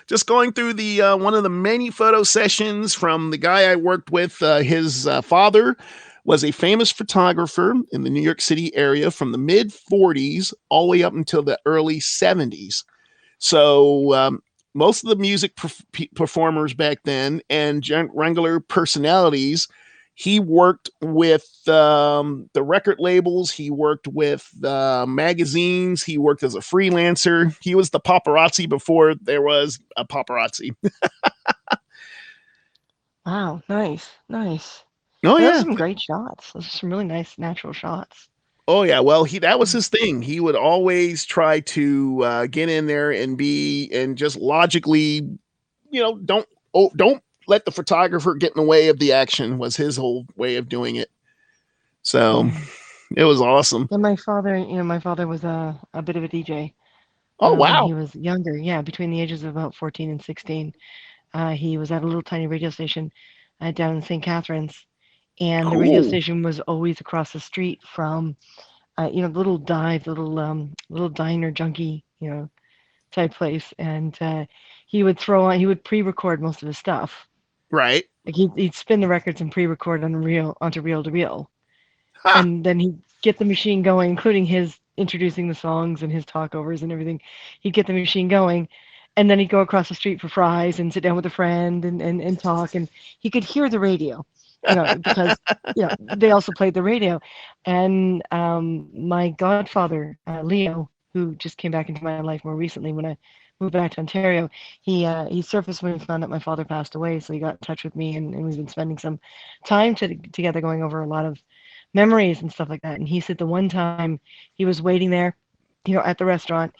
just going through the one of the many photo sessions from the guy I worked with. His father was a famous photographer in the New York City area from the mid 40s all the way up until the early 70s. So most of the music performers back then and regular personalities, he worked with the record labels. He worked with magazines. He worked as a freelancer. He was the paparazzi before there was a paparazzi. Wow, nice, nice. Oh Those are yeah. some great shots. Those are some really nice natural shots. Oh yeah. Well, that was his thing. He would always try to get in there and be and just logically, don't let the photographer get in the way of the action. Was his whole way of doing it. So Yeah. it was awesome. Yeah, my father was a bit of a DJ Oh when wow. he was younger. Yeah, between the ages of about 14 and 16. He was at a little tiny radio station down in St. Catharines, and the radio Cool. station was always across the street from, little dive, little diner junkie, type place. And he would pre-record most of his stuff. Right. Like he'd spin the records and pre-record onto reel to reel, Ha. and then he'd get the machine going, including his introducing the songs and his talkovers and everything. He'd get the machine going, and then he'd go across the street for fries and sit down with a friend and talk, and he could hear the radio, because they also played the radio. And my godfather, Leo, who just came back into my life more recently when I moved back to Ontario, he surfaced when he found out my father passed away, so he got in touch with me, and we've been spending some time together going over a lot of memories and stuff like that. And he said the one time he was waiting there, at the restaurant,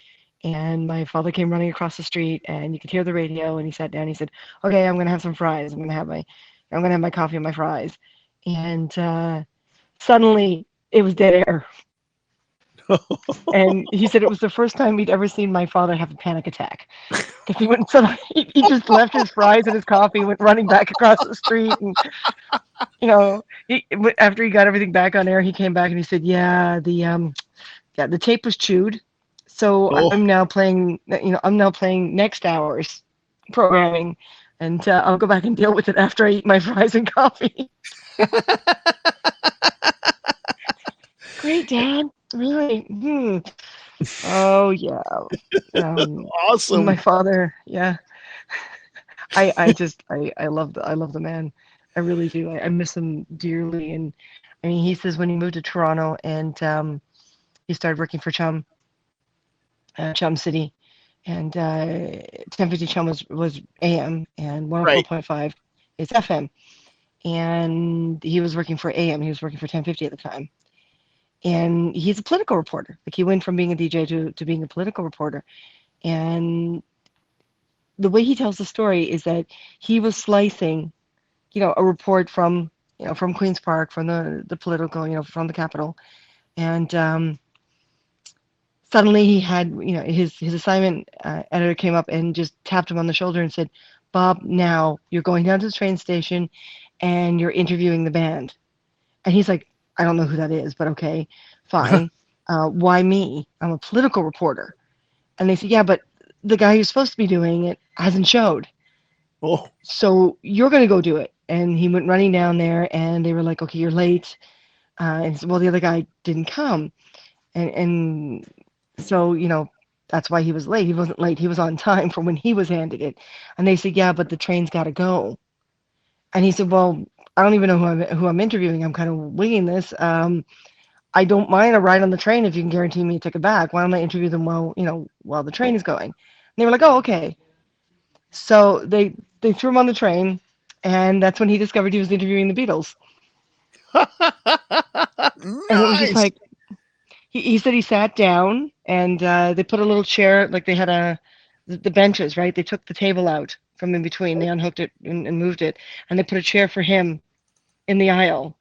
and my father came running across the street, and you could hear the radio. And he sat down. He said, "Okay, I'm gonna have some fries. I'm gonna have my coffee and my fries." And suddenly it was dead air. And he said it was the first time he'd ever seen my father have a panic attack. Because he went suddenly, he just left his fries and his coffee, went running back across the street, and after he got everything back on air, he came back and he said, "Yeah, the tape was chewed, so Oh. I'm now playing next hour's programming, and I'll go back and deal with it after I eat my fries and coffee." Great, Dad. Really? Hmm. Oh yeah. Awesome. My father. Yeah. I love the man. I really do. I miss him dearly. And I mean, he says when he moved to Toronto and he started working for Chum City, and 1050 Chum was AM, and Right. 104.5 is FM. And he was working for AM. He was working for 1050 at the time. And he's a political reporter. Like he went from being a DJ to being a political reporter. And the way he tells the story is that he was slicing, a report from Queens Park, from the political, from the Capitol, and suddenly he had, his assignment editor came up and just tapped him on the shoulder and said, "Bob, now you're going down to the train station, and you're interviewing the band." And he's like, "I don't know who that is, but okay, fine. Why me? I'm a political reporter." And they said, "Yeah, but the guy who's supposed to be doing it hasn't showed. Oh. So you're going to go do it." And he went running down there, and they were like, "Okay, you're late." And he said, "Well, the other guy didn't come." And so, that's why he was late. He wasn't late. He was on time for when he was handed it. And they said, "Yeah, but the train's got to go." And he said, "Well, I don't even know who I'm interviewing. I'm kind of winging this. I don't mind a ride on the train if you can guarantee me a ticket back. Why don't I interview them while the train is going?" And they were like, "Oh, okay." So they threw him on the train, and that's when he discovered he was interviewing the Beatles. And it was just Nice. like he said he sat down, and they put a little chair, like they had the benches, right? They took the table out from in between. They unhooked it and moved it, and they put a chair for him in the aisle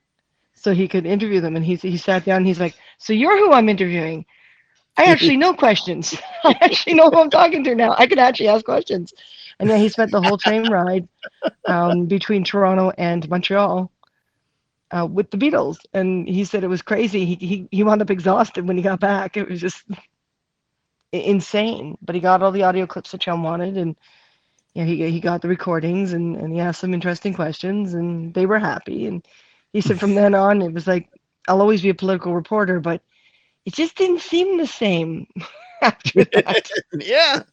so he could interview them. And he sat down. And he's like, "So you're who I'm interviewing? I actually know questions. I actually know who I'm talking to now. I could actually ask questions." And then he spent the whole train ride between Toronto and Montreal with the Beatles. And he said it was crazy. He wound up exhausted when he got back. It was just insane. But he got all the audio clips that Chum wanted, and he got the recordings, and he asked some interesting questions, and they were happy. And he said from then on, it was like, I'll always be a political reporter, but it just didn't seem the same after that. Yeah.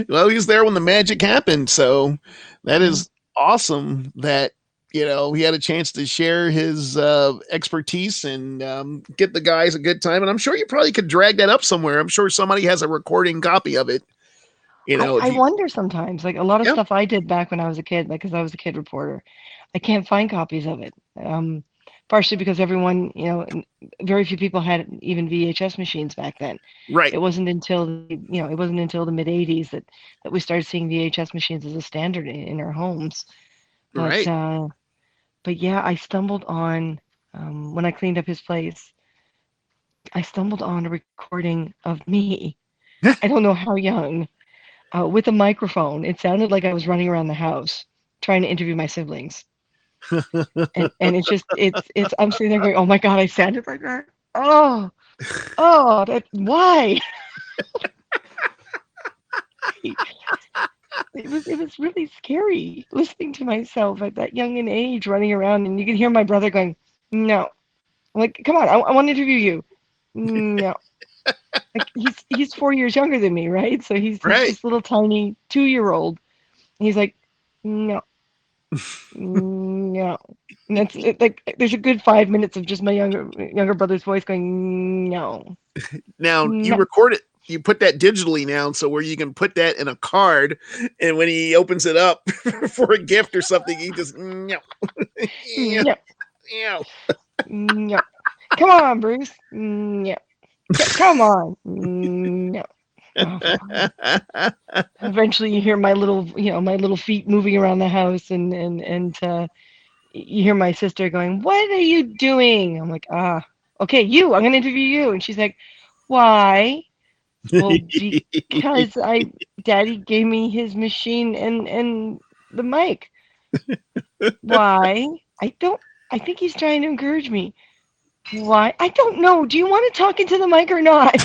Well, he was there when the magic happened. So that Mm. is awesome that, he had a chance to share his expertise and get the guys a good time. And I'm sure you probably could drag that up somewhere. I'm sure somebody has a recording copy of it. If I you, wonder sometimes, like a lot of yeah, stuff I did back when I was a kid, like because I was a kid reporter, I can't find copies of it. Partially because everyone, very few people had even VHS machines back then. right, It wasn't until the mid '80s that we started seeing VHS machines as a standard in our homes. But right. but yeah, I stumbled on when I cleaned up his place. I stumbled on a recording of me. I don't know how young, with a microphone. It sounded like I was running around the house trying to interview my siblings. And it's I'm sitting there going, oh my God, I sounded like that. Oh, why? It was really scary listening to myself at that young an age running around, and you can hear my brother going, no. I'm like, come on, I want to interview you. No. Like he's 4 years younger than me, right? So he's Right. this little tiny 2-year old. He's like, no, no. And that's it, like there's a good 5 minutes of just my younger brother's voice going, no, Now you no. record it. You put that digitally now, so where you can put that in a card, and when he opens it up for a gift or something, he just no, yeah, No, yeah. no. Come on, Bruce. No. Come on. No. Oh, fine. Eventually, you hear my little feet moving around the house, and you hear my sister going, "What are you doing?" I'm like, okay, you. I'm gonna interview you, and she's like, "Why?" Well, because Daddy gave me his machine and the mic. Why? I don't. I think he's trying to encourage me. Why? I don't know. Do you want to talk into the mic or not?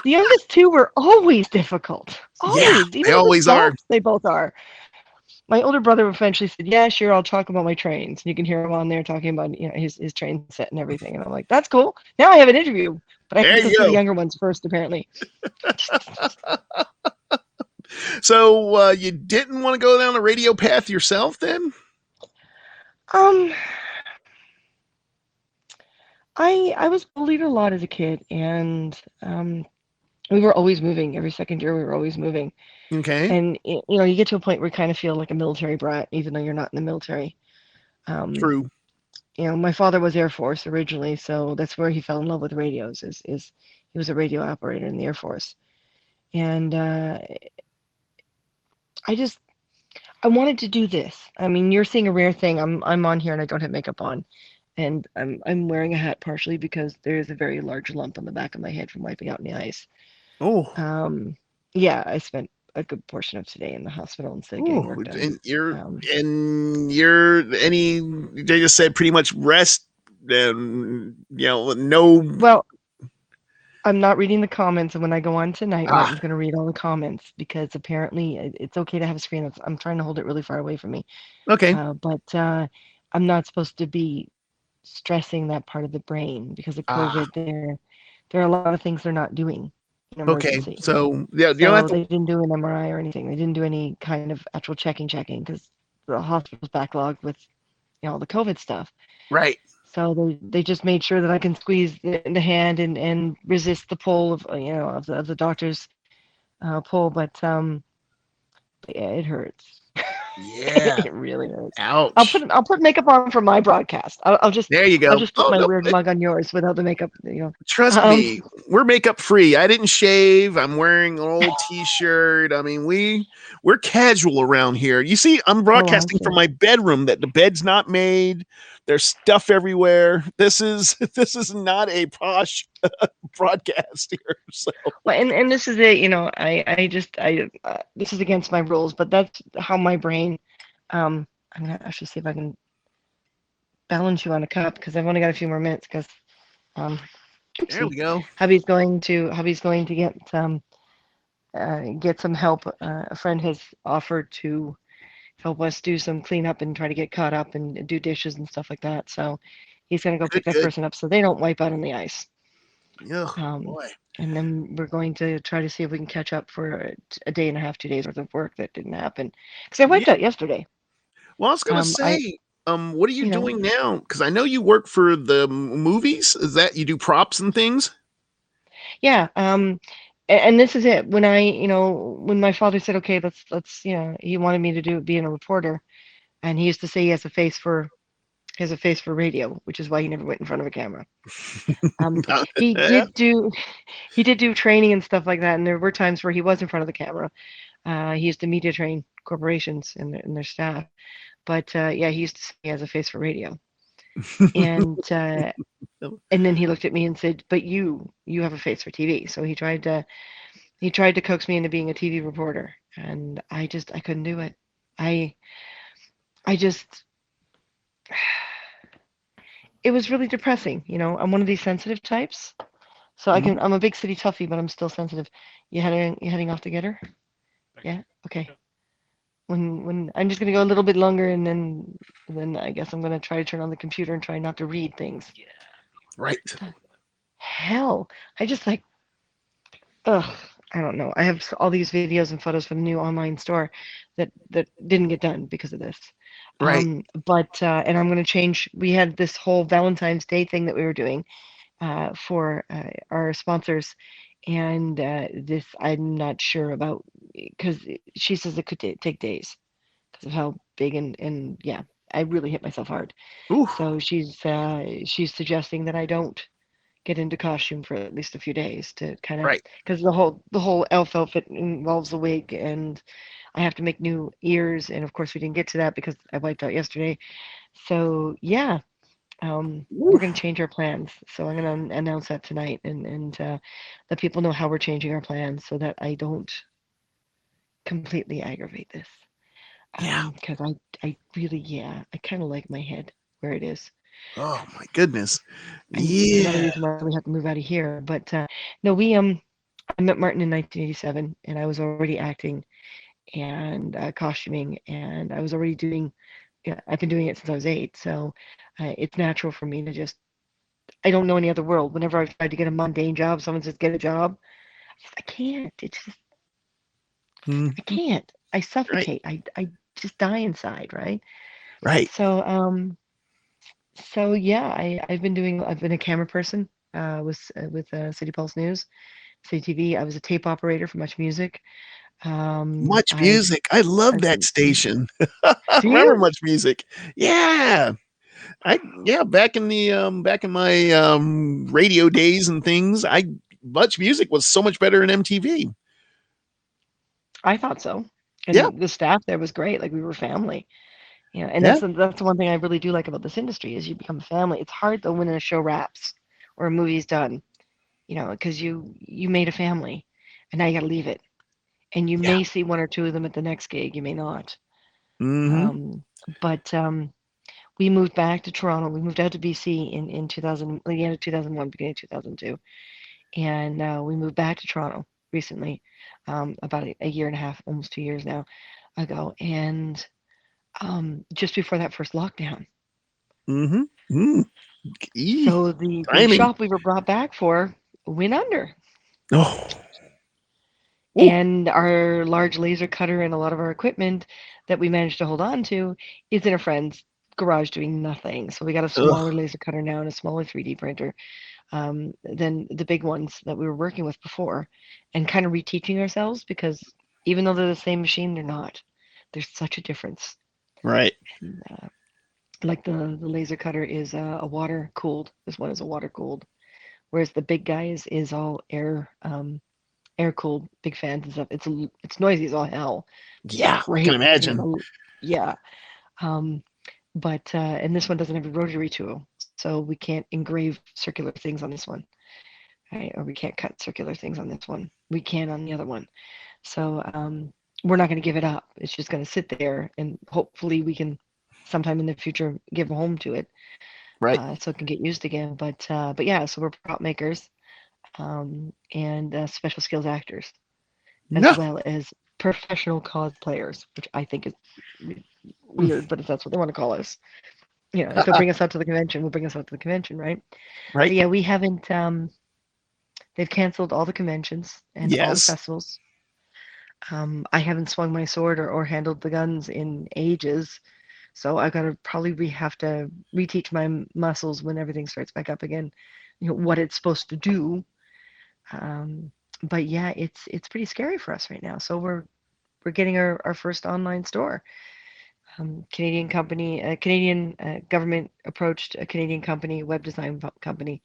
The youngest two were always difficult. Yeah, Always. they Even with always are. adults, they both are. My older brother eventually said, "Yeah, sure, I'll talk about my trains." And you can hear him on there talking about his train set and everything. And I'm like, "That's cool. Now I have an interview." But I have There to go you through the go. younger ones first, apparently. So you didn't want to go down the radio path yourself, then? Um, I was bullied a lot as a kid, and we were always moving. Every second year, we were always moving. Okay, And you get to a point where you kind of feel like a military brat, even though you're not in the military. Um, true. my father was Air Force originally, so that's where he fell in love with radios. Is he was a radio operator in the Air Force, and I just I wanted to do this. I mean, you're seeing a rare thing. I'm on here and I don't have makeup on, and I'm wearing a hat partially because there is a very large lump on the back of my head from wiping out in the ice. Oh, Um, yeah, I spent a good portion of today in the hospital instead of getting oh, work done. and you're Um, and you're any. They just said pretty much rest. And no. well, I'm not reading the comments, and when I go on tonight, Ah, Martin's going to read all the comments because apparently it's okay to have a screen. I'm trying to hold it really far away from me, okay, but I'm not supposed to be stressing that part of the brain because of ah, COVID. There are a lot of things they're not doing in okay. emergency. So yeah, you don't have So to. they didn't do an MRI or anything. They didn't do any kind of actual checking because the hospital's backlogged with all the COVID stuff. Right. So they just made sure that I can squeeze the hand and resist the pull of of the doctor's pull, but yeah, it hurts. Yeah. It really hurts. Ouch. I'll put makeup on for my broadcast. There you I'll go. just put Oh my no, weird mug on yours without the makeup. trust Um, me, we're makeup free. I didn't shave. I'm wearing an old t-shirt. I mean, we're casual around here. You see, I'm oh, I broadcasting from see. my bedroom that the bed's not made. There's stuff everywhere. This is this is not a posh broadcast here. So Well, and this is it. I just this is against my rules, but that's how my brain. I'm gonna actually see if I can balance you on a cup because I've only got a few more minutes because um, there oopsie, we go. hubby's going to get get some help. A friend has offered to help us do some cleanup and try to get caught up and do dishes and stuff like that. So he's going to go Good, pick that good. person up so they don't wipe out on the ice. Oh Um, boy. and then we're going to try to see if we can catch up for a day and a half, 2 days worth of work that didn't happen because I Yeah. wiped out yesterday. Well, I was gonna I, say, what are you you know, doing now? Because I know you work for the movies. Is that you do props and things? yeah. And this is it. When when my father said, okay, he wanted me to do being a reporter, and he used to say he has a face for radio, which is why he never went in front of a camera. Um, he Yeah. did do he did do training and stuff like that, and there were times where he was in front of the camera. He used to media train corporations and their staff, but yeah, he used to say he has a face for radio, and and then he looked at me and said, "But you have a face for TV." So he tried to coax me into being a TV reporter, and I couldn't do it. I I just it was really depressing. I'm one of these sensitive types, so Mhm. I'm a big city toughie, but I'm still sensitive. You heading off to get her? Yeah. Okay. When I'm just gonna go a little bit longer, and then I guess I'm gonna try to turn on the computer and try not to read things. Right. The hell! I just like ugh. I don't know. I have all these videos and photos from the new online store that didn't get done because of this. Right. But and I'm gonna change. We had this whole Valentine's Day thing that we were doing for our sponsors, and this I'm not sure about because she says it could take days because of how big and yeah, I really hit myself hard. Ooh. So she's suggesting that I don't get into costume for at least a few days to kind of Right. because the whole elf outfit involves a wig and I have to make new ears and of course we didn't get to that because I wiped out yesterday. So yeah, Ooh. we're going to change our plans. So I'm going to announce that tonight and let people know how we're changing our plans so that I don't completely aggravate this. Yeah. Because I really, yeah, I kind of like my head where it is. Oh my goodness. And it's another Yeah. reason why we have to move out of here. But no, I met Martin in 1987 and I was already acting and costuming and I was already doing, yeah, I've been doing it since I was 8. So it's natural for me to just, I don't know any other world. Whenever I've tried to get a mundane job, someone says, get a job. I can't. It's just, I Mhm. can't. I Right. suffocate. I just die inside, right? Right. So, yeah, I've been a camera person with City Pulse News, City TV. I was a tape operator for Much Music. Much I've music. I love I've that been, station. do Remember you? Much Music? Yeah. I yeah, back in my radio days and things, I Much Music was so much better in MTV. I thought so. Yeah. And the staff there was great. Like we were family. And Yeah. that's the one thing I really do like about this industry is you become a family. It's hard though when a show wraps or a movie's done, because you made a family, and now you got to leave it. And you Yeah. may see one or two of them at the next gig. You may not. Mhm. Um, but we moved back to Toronto. We moved out to BC in 2000, the end of 2001, beginning of 2002, and we moved back to Toronto recently, about a year and a half, almost 2 years now ago, and just before that first lockdown. Mhm. Mm. Ee, So the timing. shop we were brought back for went under, Oh. Ooh. and our large laser cutter and a lot of our equipment that we managed to hold on to is in a friend's garage doing nothing. So we got a smaller Ugh. laser cutter now and a smaller 3D printer than the big ones that we were working with before, and kind of reteaching ourselves because even though they're the same machine, they're not. There's such a difference. Right. And, like the laser cutter is a water cooled. This one is a water cooled, whereas the big guy is all air cooled, big fans and stuff. It's noisy as all hell, which is Yeah, I can great because imagine. yeah. Um, but and this one doesn't have a rotary tool, so we can't engrave circular things on this one, right? Or we can't cut circular things on this one. We can on the other one. So we're not going to give it up. It's just going to sit there, and hopefully we can sometime in the future give a home to it Right. so it can get used again. But yeah, so we're prop makers and special skills actors. as No. well as professional cosplayers, which I think is weird, but if that's what they want to call us, if they'll bring us out to the convention, we'll bring us out to the convention, right? Right. But yeah, we haven't. They've canceled all the conventions and all the Yes. festivals. I haven't swung my sword or handled the guns in ages, so I've got to probably have to reteach my muscles when everything starts back up again. What it's supposed to do. Um, but yeah, it's pretty scary for us right now. So we're getting our first online store. Canadian company, Canadian government approached a Canadian company, web design company,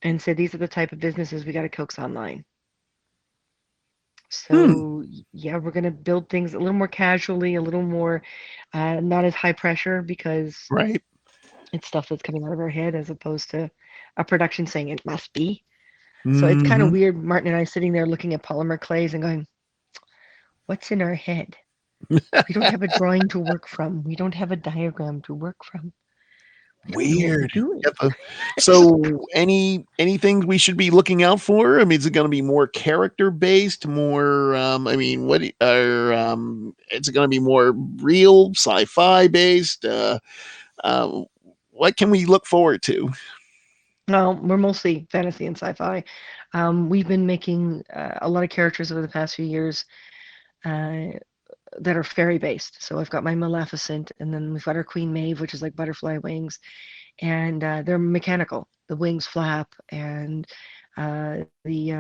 and said these are the type of businesses we got to coax online. Hmm. So yeah, we're gonna build things a little more casually, a little more not as high pressure because Right. it's stuff that's coming out of our head as opposed to a production saying it must be. So it's kind of Hmm. weird, Martin and I sitting there looking at polymer clays and going, what's in our head? We don't have a drawing to work from. We don't have a diagram to work from. We don't know what we're Weird. doing. Yep. So, anything we should be looking out for? I mean, is it going to be more character based? More? I mean, what are? Is it going to be more real sci-fi based? Uh, what can we look forward to? No, we're mostly fantasy and sci-fi. We've been making a lot of characters over the past few years uh, that are fairy based. So I've got my Maleficent, and then we've got our Queen Maeve, which is like butterfly wings, and they're mechanical. The wings flap, and the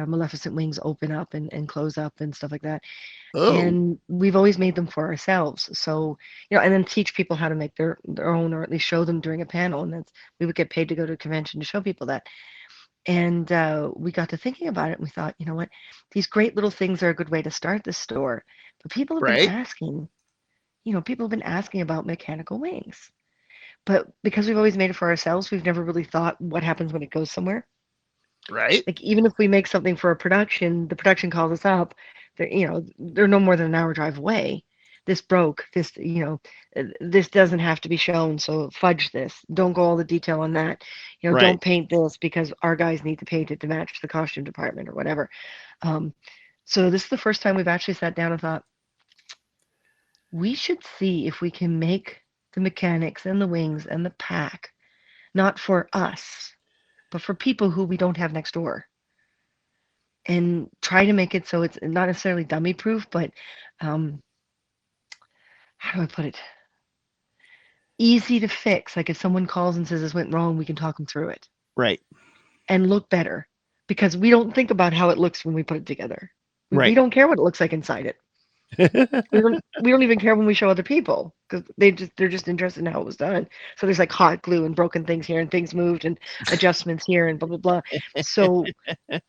Maleficent wings open up and close up and stuff like that. Oh, And we've always made them for ourselves. So and then teach people how to make their own, or at least show them during a panel. And that's we would get paid to go to a convention to show people that. And we got to thinking about it, and we thought, you know what, these great little things are a good way to start this store. But right, people have been asking about mechanical wings. But because we've always made it for ourselves, we've never really thought what happens when it goes somewhere. right, Like even if we make something for a production, the production calls us up. They're no more than an hour drive away. This broke. This doesn't have to be shown. So fudge this. Don't go all the detail on that. right. Don't paint this because our guys need to paint it to match the costume department or whatever. Um, so this is the first time we've actually sat down and thought we should see if we can make the mechanics and the wings and the pack not for us, but for people who we don't have next door, and try to make it so it's not necessarily dummy proof, but um, how do I put it? Easy to fix. Like if someone calls and says this went wrong, we can talk them through it Right. and look better because we don't think about how it looks when we put it together. We Right. don't care what it looks like inside it. We don't even care when we show other people because they're just interested in how it was done. So there's like hot glue and broken things here and things moved and adjustments here and blah blah blah. So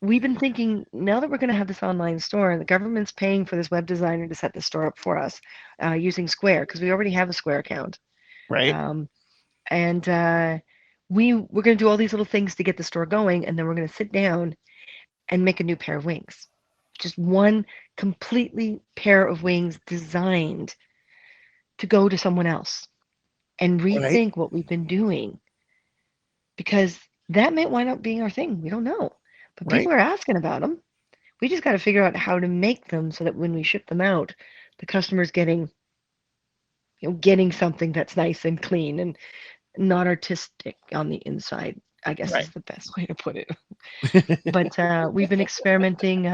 we've been thinking now that we're going to have this online store and the government's paying for this web designer to set the store up for us using Square because we already have a Square account. Right. Um, and we're going to do all these little things to get the store going, and then we're going to sit down and make a new pair of wings. Just one completely pair of wings designed to go to someone else and Right. rethink what we've been doing because that may wind up being our thing. We don't know. But Right. people are asking about them. We just got to figure out how to make them so that when we ship them out, the customer's getting something that's nice and clean and not artistic on the inside, I guess Right. is the best way to put it. But we've been experimenting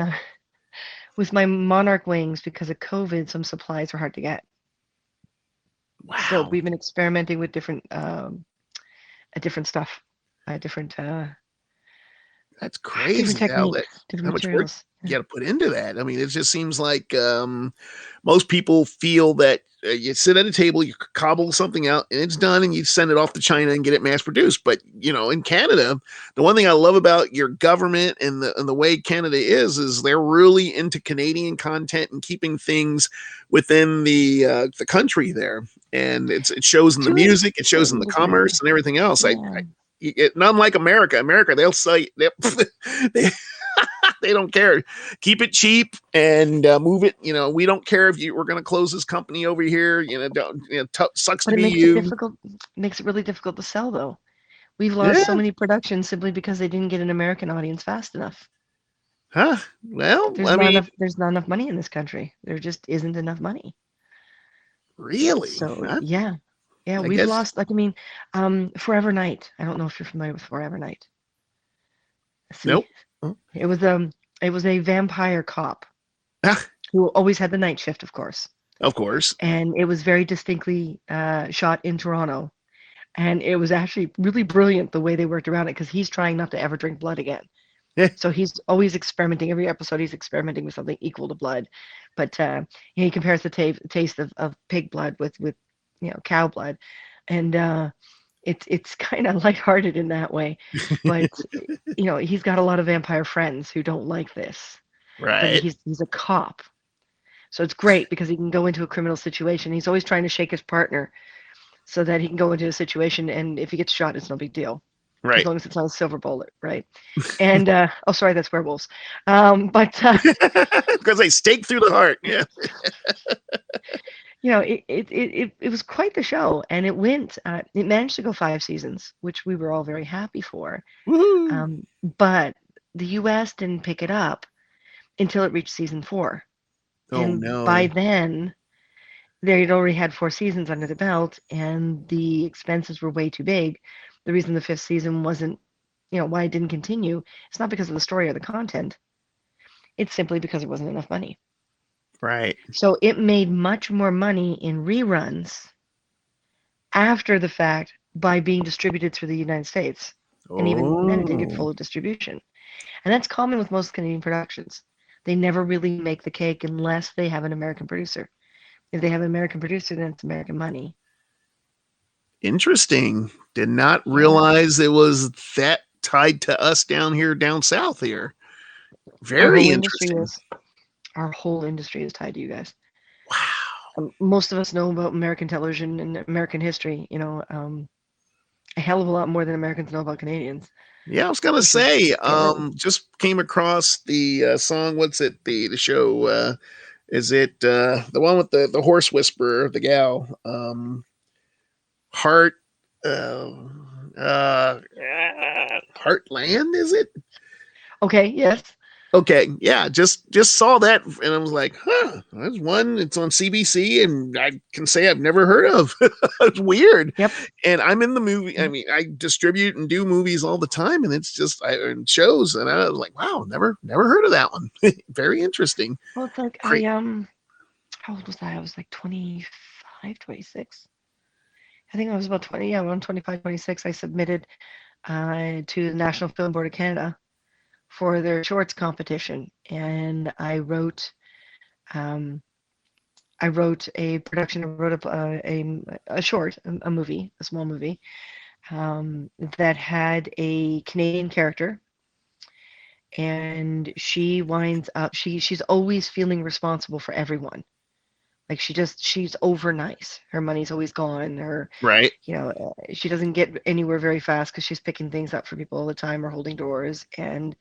with my monarch wings because of COVID. Some supplies are hard to get. So Wow. we've been experimenting with different stuff, different That's different crazy techniques, different how much work materials. you gotta put into that. I mean, it just seems like, most people feel that, you sit at a table, you cobble something out, and it's done, and you send it off to China and get it mass produced. But, in Canada, the one thing I love about your government and the way Canada is they're really into Canadian content and keeping things within the country there. And it shows in the To a music, it shows in certain the degree, commerce and everything else. yeah. Not like America. America, they'll say they they don't care. Keep it cheap and move it. We don't care if we're going to close this company over here. Don't, sucks to But it be you. makes it really difficult to sell though. We've lost so Yeah. many productions simply because they didn't get an American audience fast enough. Huh? Well, I mean, There's not enough money in this country. There just isn't enough money. really? So yeah, yeah, I we've guess lost, like, I mean, Forever Night. I don't know if you're familiar with Forever Night. See, nope. Oh, it was um it was a vampire cop who always had the night shift, of course, of course. and it was very distinctly shot in Toronto, and it was actually really brilliant the way they worked around it because he's trying not to ever drink blood again. So he's always experimenting. Every episode, he's experimenting with something equal to blood. But he compares the taste of pig blood with cow blood, and it's kind of lighthearted in that way. But he's got a lot of vampire friends who don't like this. But Right. he's a cop, so it's great because he can go into a criminal situation. He's always trying to shake his partner so that he can go into a situation, and if he gets shot, it's no big deal as Right. long as it's not a silver bullet, right? And oh, sorry, that's werewolves. But Because they stake through the heart. Yeah. it was quite the show, and it managed to go 5 seasons, which we were all very happy for. Woohoo. But the U.S. didn't pick it up until it reached season 4, Oh and by no. then they'd already had 4 seasons under the belt, and the expenses were way too big. The reason the 5th season wasn't, why it didn't continue, it's not because of the story or the content. It's simply because there wasn't enough money. Right. So it made much more money in reruns after the fact by being distributed through the United States. And even then, it didn't get Oh, full distribution. And that's common with most Canadian productions. They never really make the cake unless they have an American producer. If they have an American producer, then it's American money. interesting. Did not Yeah. realize it was that tied to us down here, down south here. Our Very whole industry interesting. is our whole industry is tied to you guys. Wow. Most of us know about American television and American history, a hell of a lot more than Americans know about Canadians, Yeah, I was gonna which is say, scary. just came across the song. What's it? The show. Is it the one with the horse whisperer, the gal? Heart. Uh, Heartland. Is it? Okay, yes. Okay, yeah, just saw that and I was like, huh, there's one. It's on CBC, and I can say I've never heard of. It's weird, Yep. and I'm in the movie. I Yep. mean, I distribute and do movies all the time, and it's just and shows, and I was like, wow, never heard of that one. Very interesting. Well, it's like Great. how old was I? I was like 25, 26. I think I was about 20. Yeah, around 25, 26. I submitted to the National Film Board of Canada for their shorts competition, and um, I wrote a production. I wrote a short, a movie, a small movie that had a Canadian character, and she winds up. She's always feeling responsible for everyone. Like she's over nice. Her money's always gone. Right. She doesn't get anywhere very fast because she's picking things up for people all the time or holding doors. And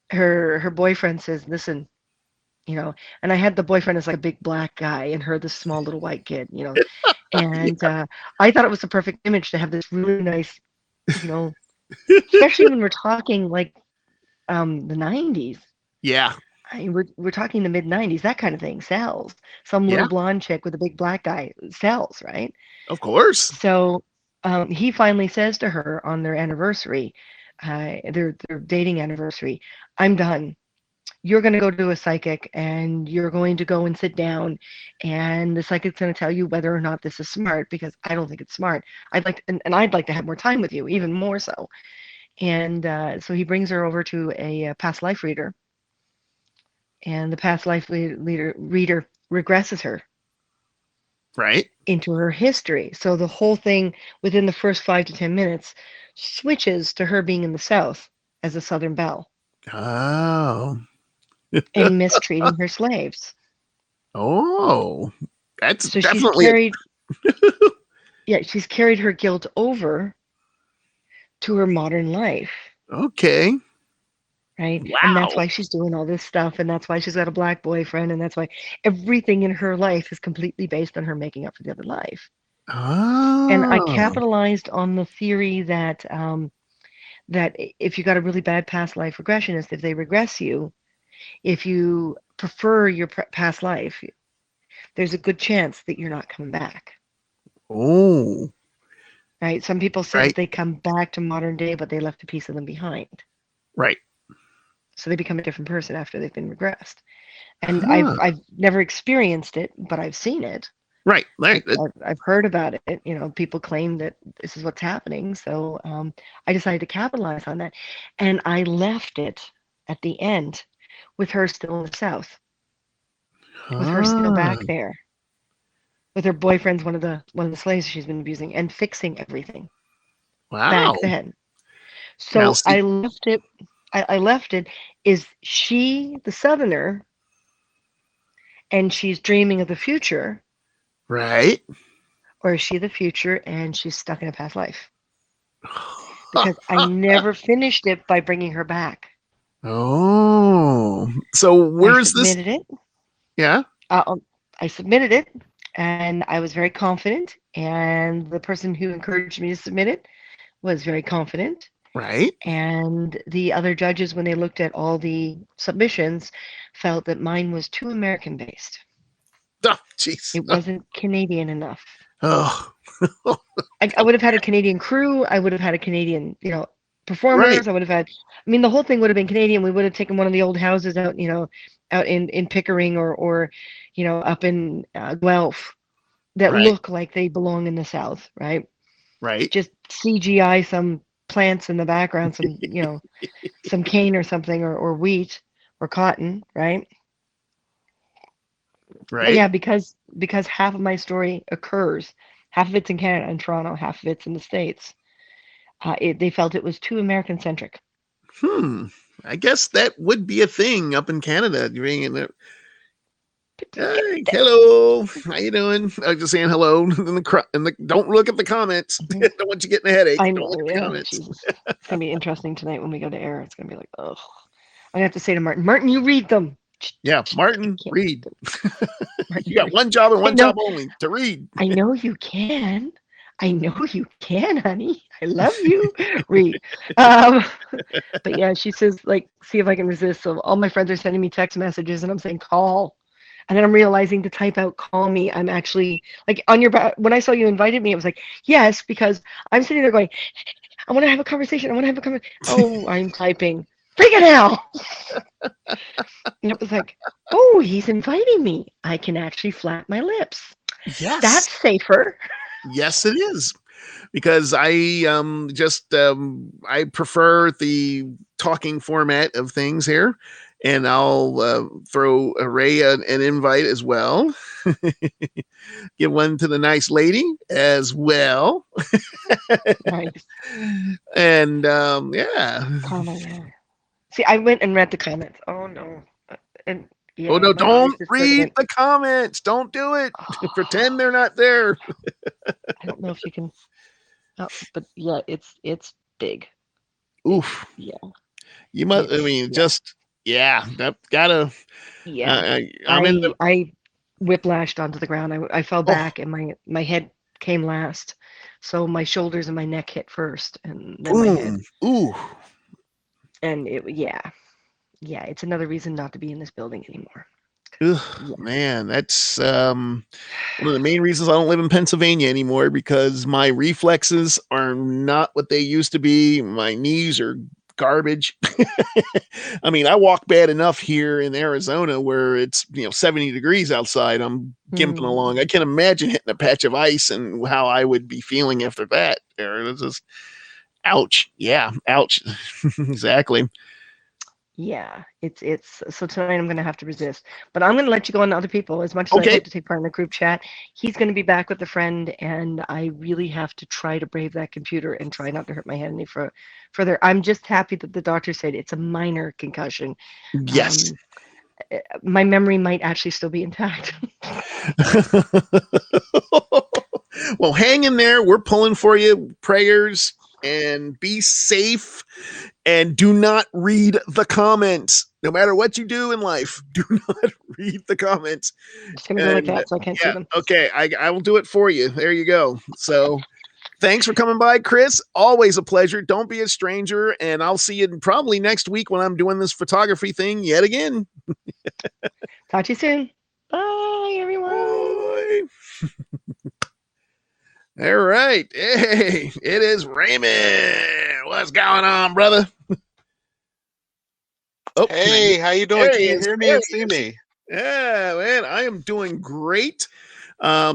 her boyfriend says, "Listen, and I had the boyfriend as like a big black guy and her this small little white kid. And I thought it was the perfect image to have this really nice, you know, especially when we're talking like the 90s. Yeah. We're talking the mid 90s. That kind of thing sells. Some little Yeah. blonde chick with a big black guy sells, right? Of course. So he finally says to her on their anniversary, their dating anniversary, "I'm done. You're going to go to a psychic and you're going to go and sit down, and the psychic's going to tell you whether or not this is smart, because I don't think it's smart. And I'd like to have more time with you, even more so." And so he brings her over to a past life reader, and the past life reader regresses her Right. into her history. So the whole thing within the first 5 to 10 minutes switches to her being in the South as a Southern belle Oh. and mistreating her slaves. Oh. That's So she's definitely a carried, yeah, she's carried her guilt over to her modern life, okay. right? And that's Wow. why she's doing all this stuff, and that's why she's got a black boyfriend, and that's why everything in her life is completely based on her making up for the other life. And I Oh. capitalized on the theory that if you got a really bad past life regressionist, if they regress you, if you prefer your past life, there's a good chance that you're not coming back. Oh, Right? Some people say that right, they come back to modern day, but they left a piece of them behind. right. So they become a different person after they've been regressed. And Huh. I've never experienced it, but I've seen it. Right, right. I've heard about it. People claim that this is what's happening. So I decided to capitalize on that, and I left it at the end with her still in the South, with her still back Huh. there, with her boyfriend's one of the slaves she's been abusing, and fixing everything Wow. back then. Now, So see, I left it. Is she the Southerner, and she's dreaming of the future, right. or is she the future and she's stuck in a past life? Because I never finished it by bringing her back. Oh, so I where's this? submitted it. Yeah, Uh, um, I submitted it, and I was very confident. And the person who encouraged me to submit it was very confident. right. And the other judges, when they looked at all the submissions, felt that mine was too American based. Oh, jeez. It wasn't Canadian enough. Oh, I would have had a Canadian crew. I would have had a Canadian, right, performers. I would have had, I mean, the whole thing would have been Canadian. We would have taken one of the old houses out, out in Pickering or up in Guelph that right, look like they belong in the South, right? right, Just CGI some plants in the background, some cane or something, or wheat or cotton, right? But right. yeah, because half of my story occurs, half of it's in Canada and Toronto, half of it's in the States. They felt it was too American centric. Hmm. I guess that would be a thing up in Canada. Being in there. Hey, hello. How you doing? I was just saying hello in the. Don't look at the comments. Mhm. Don't want you getting a headache. I Don't look know, at the yeah, comments. Jesus. It's gonna be interesting tonight when we go to air. It's gonna be like, oh, I'm gonna have to say to Martin, Martin, you read them. Yeah, I Martin, can't read read. them. Martin, You got one job and I one know, job only to read. I know you can. I know you can, honey. I love you. Read. Um, but yeah, she says, like, see if I can resist. So all my friends are sending me text messages, and I'm saying call. And then I'm realizing to type out call me. I'm actually like on your when I saw you invited me, it was like, yes, because I'm sitting there going, I want to have a conversation. I want to have a conversation. Oh, I'm typing. Freaking hell. And it was like, oh, he's inviting me. I can actually flap my lips. Yes, That's safer. yes, it is. Because I just I prefer the talking format of things here, and I'll throw Ray an invite as well. Give one to the nice lady as well, Nice. and yeah. Karma, yeah. See, I went and read the comments. Oh, no. And Oh yeah, no! my eyes Don't just sort of read went, the comments. Don't do it. oh, Pretend they're not there. I don't know if you can, but yeah, it's big. It, Oof. yeah, You must. I mean, yeah. just yeah. That gotta. Yeah, I'm in the. I whiplashed onto the ground. I fell Oh. back, and my head came last. So my shoulders and my neck hit first, and then my head. Boom. Ooh. And yeah, it's another reason not to be in this building anymore. Ugh, Yeah. man, that's one of the main reasons I don't live in Pennsylvania anymore because my reflexes are not what they used to be. My knees are garbage. I mean, I walk bad enough here in Arizona where it's 70 degrees outside. I'm gimping Mm, along. I can imagine hitting a patch of ice and how I would be feeling after that. It's just ouch. Yeah, ouch. Exactly. yeah, it's so tonight I'm gonna have to resist, but I'm gonna let you go on to other people. As much as I'd Okay. love to take part in the group chat, he's gonna be back with a friend, and I really have to try to brave that computer and try not to hurt my head any further. I'm just happy that the doctor said it's a minor concussion. Yes. Um, my memory might actually still be intact. Well, hang in there. We're pulling for you. Prayers and be safe and do not read the comments. No matter what you do in life, do not read the comments. Just gonna go like And that so I can't see yeah, them. okay, I will do it for you. There you go. So Thanks for coming by, Chris. Always a pleasure. Don't be a stranger. And I'll see you probably next week when I'm doing this photography thing yet again. Talk to you soon. Bye, everyone. Bye. All right. Hey, it is Raymond. What's going on, brother? Oh, Hey, how you doing? Can you hear me and see me? Yeah, man, I am doing great.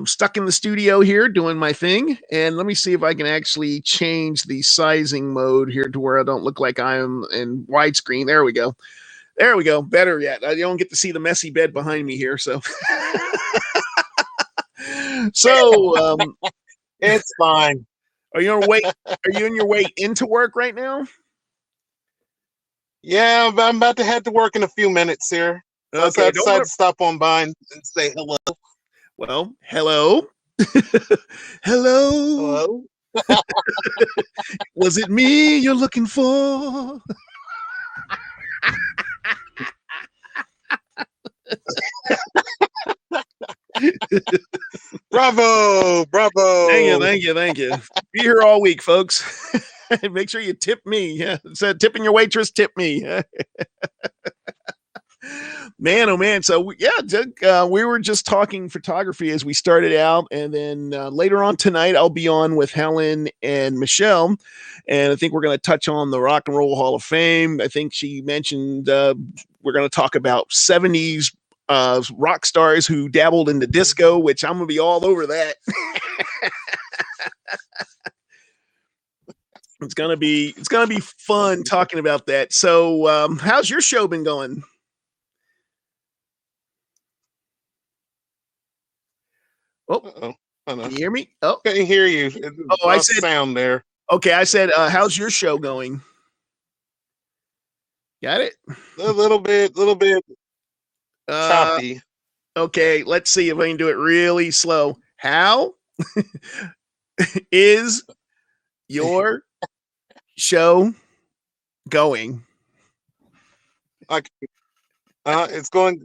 Stuck in the studio here doing my thing. And let me see if I can actually change the sizing mode here to where I don't look like I'm in widescreen. There we go. There we go. Better yet. I don't get to see the messy bed behind me here. So, It's fine. Are you on your way? Are you on your way into work right now? Yeah, I'm about to head to work in a few minutes here. So Okay, I decided to stop on by and say hello. Well, hello. Hello. Hello. Was it me you're looking for? Bravo. Thank you. Be here all week, folks. Make sure you tip me. Yeah, said tipping your waitress, tip me. Man, oh man. So yeah, we were just talking photography as we started out, and then later on tonight I'll be on with Helen and Michelle, and I think we're going to touch on the Rock and Roll Hall of Fame. I think she mentioned we're going to talk about 70s rock stars who dabbled into disco, which I'm going to be all over that. It's gonna be fun talking about that. So, how's your show been going? Oh, can you hear me? Oh, couldn't hear you. I said sound there. Okay, I said, how's your show going? Got it? A little bit choppy. Okay, let's see if I can do it really slow. How is your show going? It's going.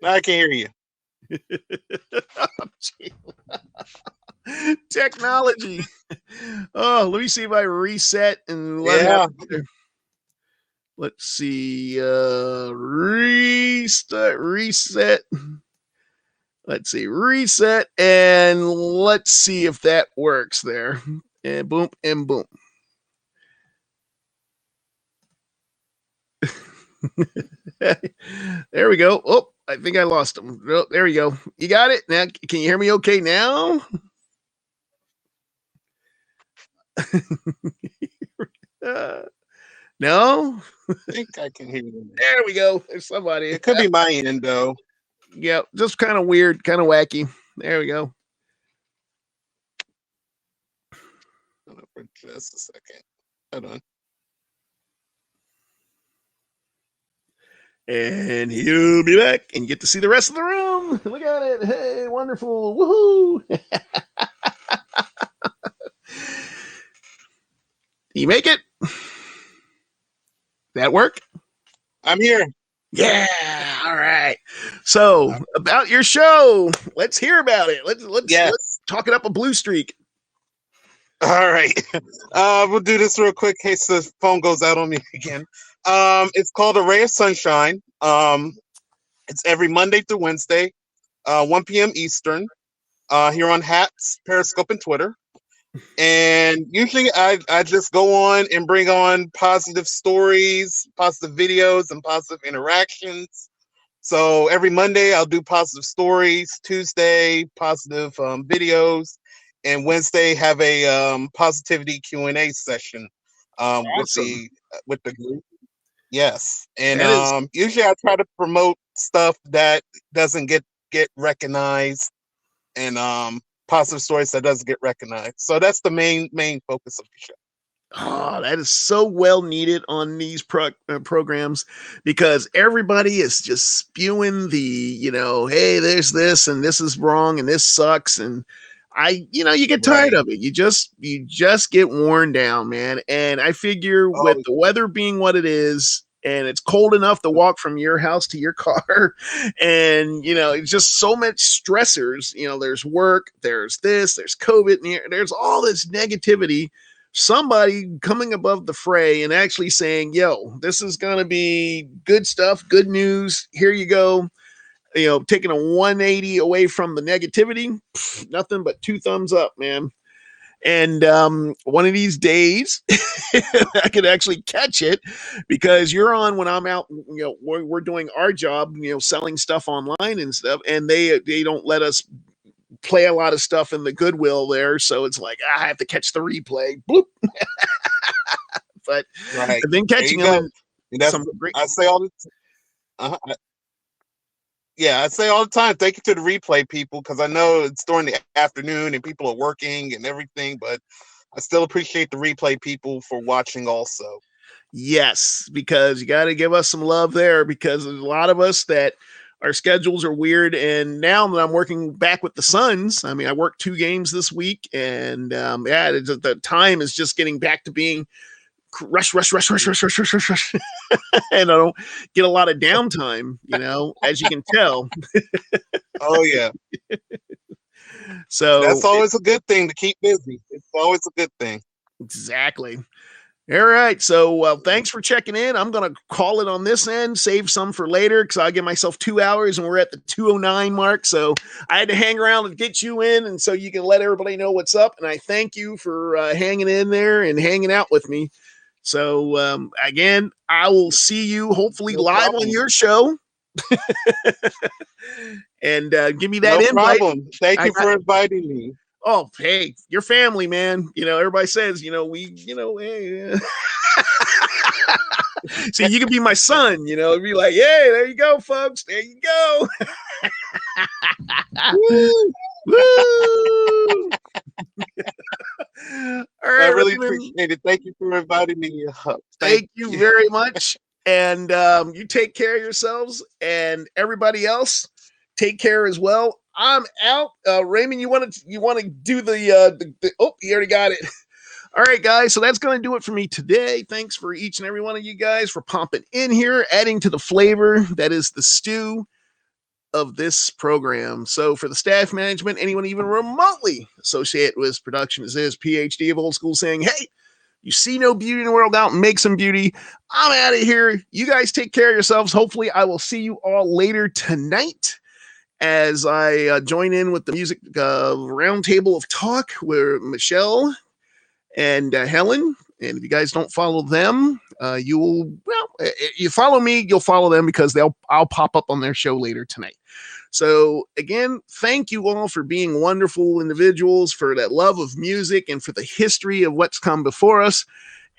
I can hear you. Technology. Oh, let me see if I reset and let's see. Reset. Let's see, reset, and let's see if that works there. And boom, and boom. There we go. Oh, I think I lost him. Oh, there we go. You got it? Now, can you hear me okay now? No? I think I can hear you. There we go. There's somebody. It could be my end, though. Yeah, just kind of weird, kind of wacky. There we go. Hold on for just a second. Hold on. And he'll be back, and you get to see the rest of the room. Look at it. Hey, wonderful. Woohoo. You make it? That work? I'm here. Yeah. All right. So about your show, let's hear about it. Let's talk it up a blue streak. All right. We'll do this real quick in case the phone goes out on me again. It's called A Ray of Sunshine. It's every Monday through Wednesday, 1 p.m. Eastern, here on Hats, Periscope, and Twitter. And usually I just go on and bring on positive stories, positive videos, and positive interactions. So every Monday I'll do positive stories, Tuesday positive videos, and Wednesday have a positivity Q&A session Awesome. with the group. Yes, and usually I try to promote stuff that doesn't get recognized, and positive stories that doesn't get recognized. So that's the main focus of the show. Oh, that is so well needed on these programs, because everybody is just spewing the, hey, there's this and this is wrong and this sucks, and you get tired of it. You just get worn down, man. And I figure with the weather being what it is, and it's cold enough to walk from your house to your car. And, it's just so much stressors. There's work, there's this, there's COVID, there's all this negativity. Somebody coming above the fray and actually saying, yo, this is going to be good stuff, good news. Here you go. Taking a 180 away from the negativity, nothing but two thumbs up, man. And one of these days, I could actually catch it because you're on when I'm out. We're doing our job, selling stuff online and stuff, and they don't let us play a lot of stuff in the Goodwill there. So it's like I have to catch the replay. Bloop. But Right. I've been catching them. Some great. I say all the. Yeah, I say all the time, thank you to the replay people, because I know it's during the afternoon and people are working and everything, but I still appreciate the replay people for watching also. Yes, because you got to give us some love there, because there's a lot of us that our schedules are weird. And now that I'm working back with the Suns, I mean, I worked 2 games this week, and the time is just getting back to being rush, and I don't get a lot of downtime, as you can tell. Oh yeah. So that's always a good thing, to keep busy. It's always a good thing. Exactly. All right. So thanks for checking in. I'm going to call it on this end, save some for later, because I'll give myself 2 hours and we're at the 2:09 mark. So I had to hang around and get you in, and so you can let everybody know what's up. And I thank you for hanging in there and hanging out with me. So again, I will see you hopefully live on your show. And give me that invite. No problem. Thank you for inviting me. Oh, hey, your family, man. Everybody says, hey. See, you can be my son, be like, hey, there you go, folks. There you go. Woo! Woo! All right, I really appreciate it. Thank you for inviting me. Thank you very much. And you take care of yourselves, and everybody else take care as well. I'm out. Raymond, you want to do the oh, you already got it. All right, guys. So that's going to do it for me today. Thanks for each and every one of you guys for popping in here, adding to the flavor that is the stew of this program. So for the staff management, anyone even remotely associated with this production is this PhD of old school saying, hey, you see no beauty in the world, out and make some beauty. I'm out of here. You guys take care of yourselves. Hopefully I will see you all later tonight as I join in with the music roundtable of talk where Michelle and Helen. And if you guys don't follow them, you will, you follow me, you'll follow them, because I'll pop up on their show later tonight. So again, thank you all for being wonderful individuals, for that love of music and for the history of what's come before us,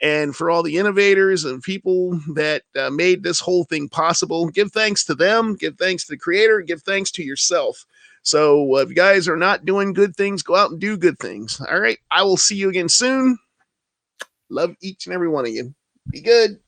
and for all the innovators and people that made this whole thing possible. Give thanks to them, give thanks to the creator, give thanks to yourself. So if you guys are not doing good things, go out and do good things. All right. I will see you again soon. Love each and every one of you. Be good.